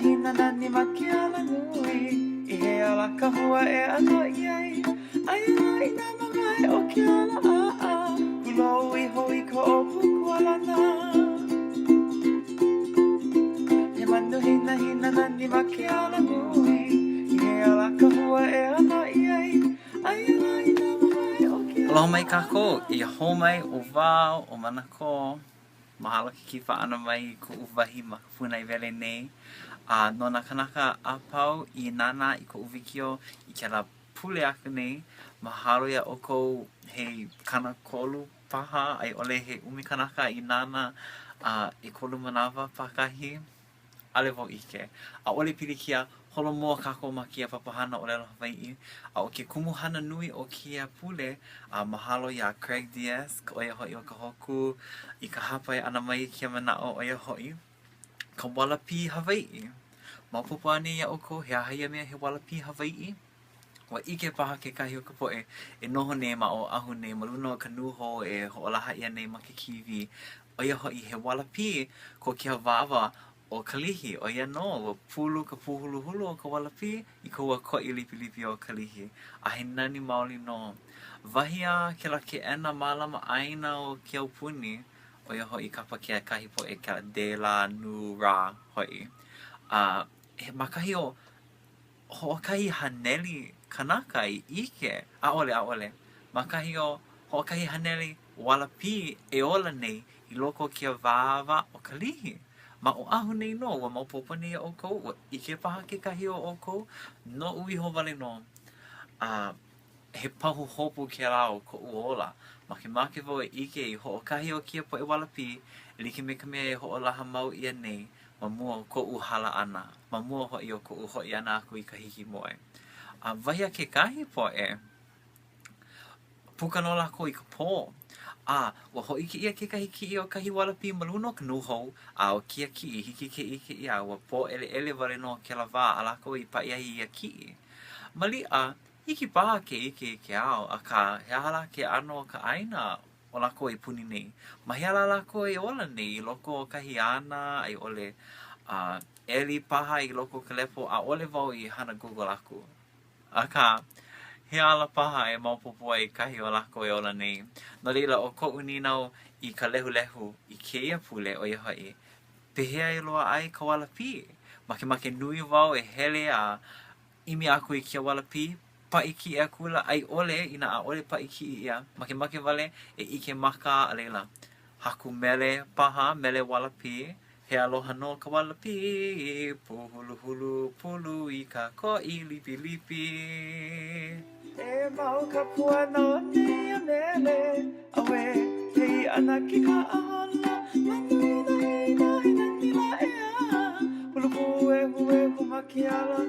hina nani makiala nui I he ala kahua e ano I ai Ai ala I nā mga e o ke ala a Pulo I hoi ko o pukualana He manu hina nani makiala nui I he ala kahua e ano I ai Ai ala I nā mga e o ke ala Aloha mai kako, I hou mai o wao o manako Mahalo ke kipa ana mai ko uwahi ma punai vele nei. No na kanaka apau I nana I ko uwikio I ke la pule aku nei. Mahalo ia oko he kana kolu paha ai ole he umi kanaka I nana I kolu manawa pakahi. Ale vo ike. A ole pilikia holo mua kako ma kia papahana o lelo Hawaii. A o ke kumuhana nui o kia pule, mahalo ia Craig Diaz, ka oia hoi o ka hoku, I ka hapai ana mai kia manao oia hoi. Ka walapi Hawaii. Maupopo ane ia oko, he ahaia mea he walapi Hawaii. Wa ike paha ke kahi o ka poe, e noho nei ma o ahu nei, maluna o ka nuho e hoolaha ia nei ma ke kiwi. Oia hoi he walapi ko kia wawa o kalihi, o ia no, wa pulu ka puhuluhulu o ka walapi, I ka ua koi lipi o kalihi. A he nani maoli no. Wahia ke la ke ena malama aina o ke au puni, o ia hoi kapa ke kahi po e ka de la nu ra hoi. He makahi o ho'okahi haneli kanaka I ike. Aole. Makahi o ho'okahi haneli walapi e ola nei I loko kia wawa o kalihi. Ma o ahu nei no, wa maupopo nei o kou, wa ike paha ke kahi o kou, no ui ho wale no. He pahu hopu ke rao ko uola. Make vo e ike I ho'okahi o kia po e walapi, e like me ka mea e ho'olaha mau ia nei, ma mua ko uhala ana. Ma mua hoi o ko uhoi ana aku I ka hiki moe. Wahia ke kahi po e, puka no lako I ka pō. Wa hoi ki ia ke kahi ki o kahi walapi maluna o ka nuhou, o kia ki hiki ke ike ia, wa pō ele wale no ke la wā, a lako I paiahi ia ki. Mali hiki paha ke ike ke ao, a ka he ahala ke ano ka aina o lako I puni nei. Mahiala lako I ola nei, I loko o kahi ana, ai ole eli paha I loko ka lepo, a ole wau I hana Google aku. A ka he ala paha e maupopo ai kahi o lako e ola nei. No leila o ko uninau I ka lehu I keia pule o ia hoi. Pehea e loa ai ka walapi. Make nui wau e hele a imi aku I kia walapi. Paiki e kula ai ole ina a ole paiki I ia. Make wale e ike maka a leila. Haku mele paha, mele walapi. He aloha no ka walapi. Puhulu pulu I ka koi lipi. E mau ka pua no nei a mele Awe hei ana ki ka ahala Manui na nila e a Pulupu e hu ma ki ala